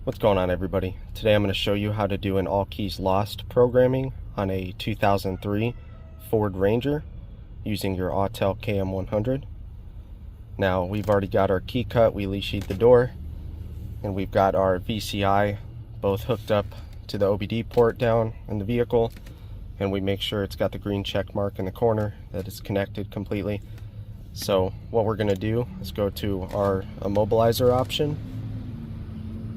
What's going on, everybody? Today I'm going to show you how to do an all keys lost programming on a 2003 Ford Ranger using your Autel KM100. Now we've already got our key cut, we leaf sheathed the door, and we've got our VCI both hooked up to the OBD port down in the vehicle, and we make sure it's got the green check mark in the corner that it's connected completely. So what we're going to do is go to our immobilizer option.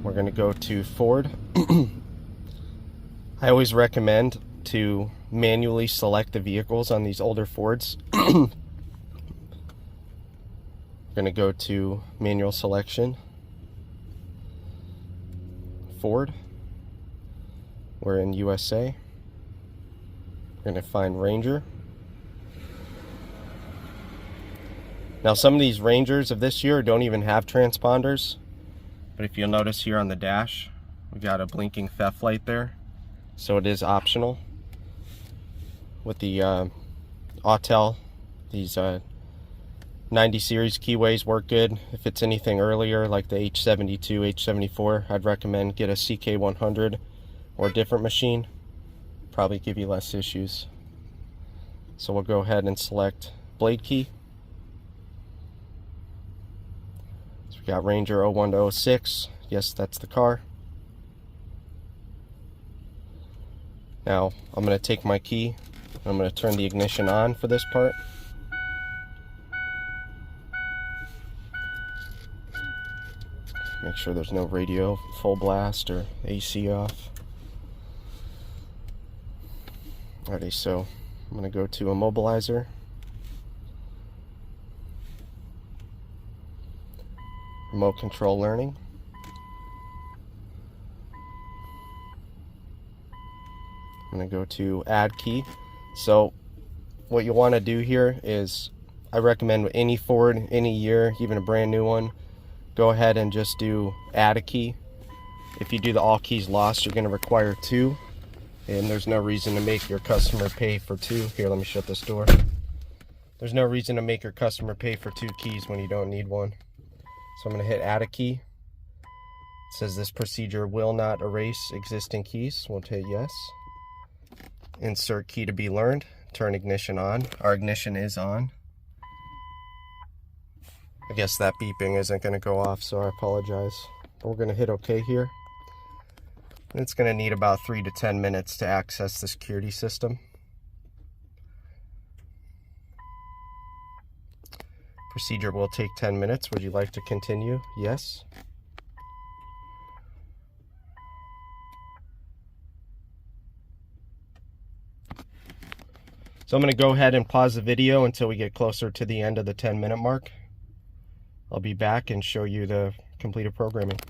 We're going to go to Ford. I always recommend to manually select the vehicles on these older Fords. We're going to go to manual selection, Ford. We're in USA. We're going to find Ranger. Now some of these Rangers of this year don't even have transponders. But if you'll notice here on the dash, we got a blinking theft light there, so it is optional. With the Autel, these 90 series keyways work good. If it's anything earlier, like the H72, H74, I'd recommend get a CK100 or a different machine. Probably give you less issues. So we'll go ahead and select blade key. We got Ranger 01 to 06. Yes, that's the car. Now I'm going to take my key and I'm going to turn the ignition on for this part. Make sure there's no radio full blast or AC off. Alrighty, so I'm going to go to immobilizer. Remote control learning. I'm going to go to add key. So what you want to do here is, I recommend with any Ford, any year, even a brand new one, go ahead and just do add a key. If you do the all keys lost, you're going to require 2, and there's no reason to make your customer pay for 2. Here, let me shut this door. There's no reason to make your customer pay for 2 keys when you don't need one. So I'm going to hit add a key. It says this procedure will not erase existing keys. We'll hit yes. Insert key to be learned. Turn ignition on. Our ignition is on. I guess that beeping isn't going to go off, so I apologize. But we're going to hit OK here. And it's going to need about 3 to 10 minutes to access the security system. Procedure will take 10 minutes. Would you like to continue? Yes. So I'm going to go ahead and pause the video until we get closer to the end of the 10-minute mark. I'll be back and show you the completed programming.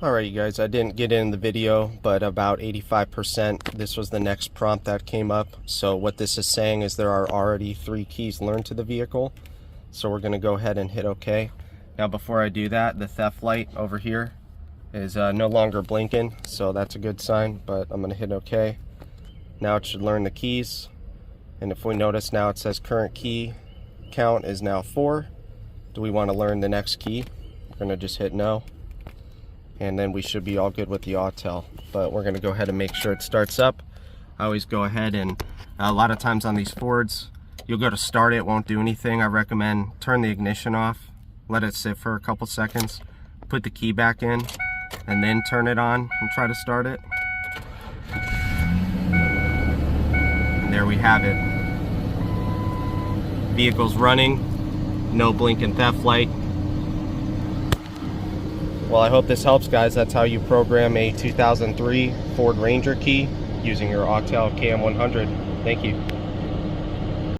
Alright, you guys, I didn't get in the video, but about 85%, this was the next prompt that came up. So what this is saying is there are already 3 keys learned to the vehicle. So we're going to go ahead and hit OK. Now before I do that, the theft light over here is no longer blinking, so that's a good sign, but I'm going to hit OK. Now it should learn the keys, and if we notice now it says current key count is now 4. Do we want to learn the next key? We're going to just hit no. And then we should be all good with the Autel. But we're going to go ahead and make sure it starts up. I always go ahead and a lot of times on these Fords, you'll go to start it, won't do anything. I recommend turn the ignition off, let it sit for a couple seconds, put the key back in, and then turn it on and try to start it. And there we have it. Vehicle's running, no blinking theft light. Well, I hope this helps, guys. That's how you program a 2003 Ford Ranger key using your Autel KM100. Thank you.